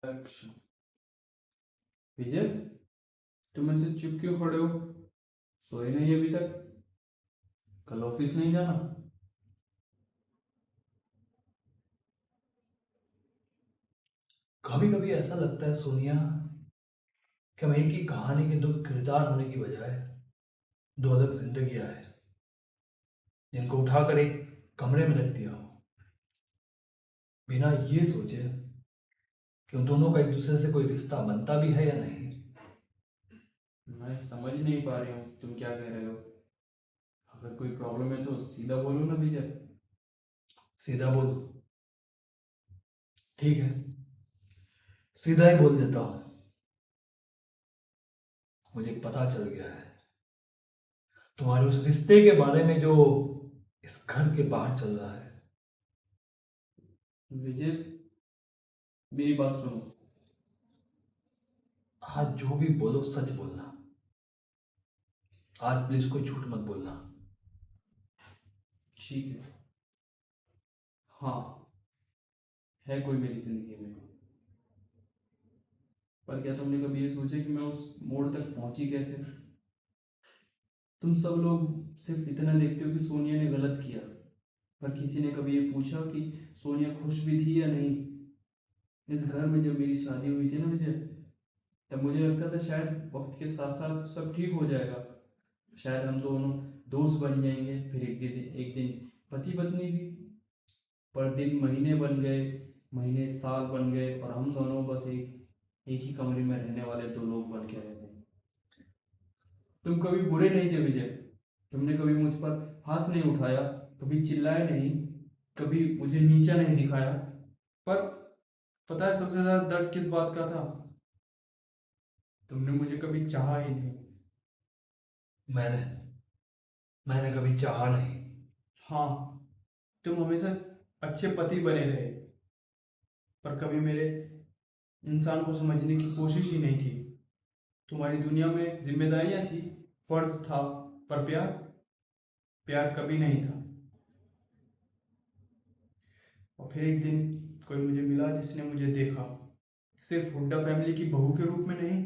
Action. विजय, तुम ऐसे चुप क्यों खड़े हो? सोए नहीं अभी तक? कल ऑफिस नहीं जाना? कभी कभी ऐसा लगता है सोनिया कि मैं एक ही कहानी के दो किरदार होने की बजाय दो अलग जिंदगियां हैं जिनको उठाकर एक कमरे में रख दिया हो, बिना ये सोचे कि उन दोनों का एक दूसरे से कोई रिश्ता बनता भी है या नहीं। मैं समझ नहीं पा रही हूँ तुम क्या कह रहे हो। अगर कोई प्रॉब्लम है तो सीधा बोलो ना विजय। सीधा बोल, ठीक है, सीधा ही बोल देता हूँ। मुझे पता चल गया है तुम्हारे उस रिश्ते के बारे में जो इस घर के बाहर चल रहा है। विजय, मेरी बात सुनो। आज जो भी बोलो सच बोलना। आज प्लीज कोई झूठ मत बोलना। ठीक है। हाँ, है कोई मेरी जिंदगी में। पर क्या तुमने कभी ये सोचा कि मैं उस मोड़ तक पहुंची कैसे? तुम सब लोग सिर्फ इतना देखते हो कि सोनिया ने गलत किया, पर किसी ने कभी ये पूछा कि सोनिया खुश भी थी या नहीं? इस घर में जब मेरी शादी हुई थी ना विजय, तब मुझे लगता था शायद वक्त के साथ साथ सब ठीक हो जाएगा। शायद हम दोनों दोस्त बन जाएंगे, फिर एक दिन पति पत्नी भी। पर दिन महीने बन गए, महीने साल बन गए, और हम दोनों बस एक ही कमरे में रहने वाले दो लोग बन के रह गए। तुम कभी बुरे नहीं थे विजय। तुमने कभी मुझ पर हाथ नहीं उठाया, कभी चिल्लाए नहीं, कभी मुझे नीचा नहीं दिखाया। पर पता है सबसे ज्यादा दर्द किस बात का था? तुमने मुझे कभी चाहा ही नहीं। मैंने मैंने कभी चाहा नहीं। हाँ, तुम हमेशा अच्छे पति बने रहे, पर कभी मेरे इंसान को समझने की कोशिश ही नहीं की। तुम्हारी दुनिया में जिम्मेदारियां थी, फर्ज था, पर प्यार, प्यार कभी नहीं था। और फिर एक दिन कोई मुझे मिला जिसने मुझे देखा, सिर्फ हुड्डा फैमिली की बहू के रूप में नहीं,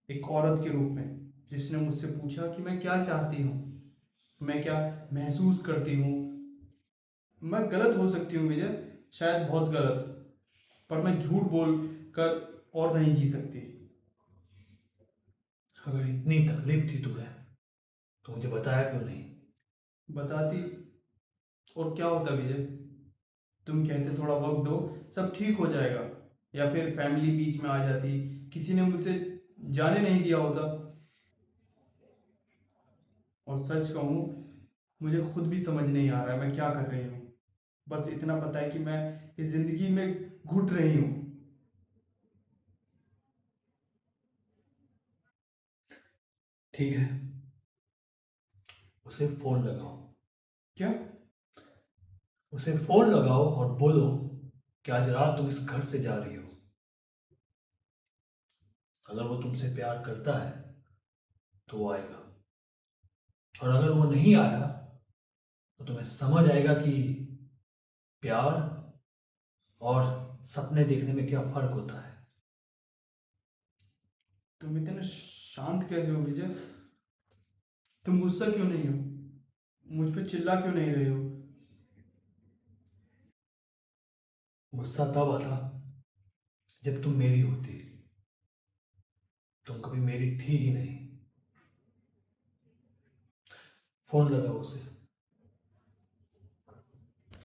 एक औरत के रूप में, जिसने मुझसे पूछा कि मैं क्या चाहती हूँ, मैं क्या महसूस करती हूँ। मैं गलत हो सकती हूँ विजय, शायद बहुत गलत, पर मैं झूठ बोल कर और नहीं जी सकती। अगर इतनी तकलीफ थी तुम्हें तो मुझे बताया क्यों नहीं। बताती और क्या होता विजय? तुम कहते थोड़ा वक्त दो, सब ठीक हो जाएगा, या फिर फैमिली बीच में आ जाती, किसी ने मुझसे जाने नहीं दिया होता। और सच कहूँ, मुझे खुद भी समझ नहीं आ रहा है मैं क्या कर रही हूँ। बस इतना पता है कि मैं इस जिंदगी में घुट रही हूँ। ठीक है, उसे फोन लगाओ। क्या? उसे फोन लगाओ और बोलो कि आज रात तुम इस घर से जा रही हो। अगर वो तुमसे प्यार करता है तो वो आएगा, और अगर वो नहीं आया तो तुम्हें समझ आएगा कि प्यार और सपने देखने में क्या फर्क होता है। तुम इतने शांत कैसे हो विजय? तुम गुस्सा क्यों नहीं हो? मुझ पे चिल्ला क्यों नहीं रहे हो? गुस्सा तब आता जब तुम मेरी होती। तुम कभी मेरी थी ही नहीं। फोन लगाओ उसे।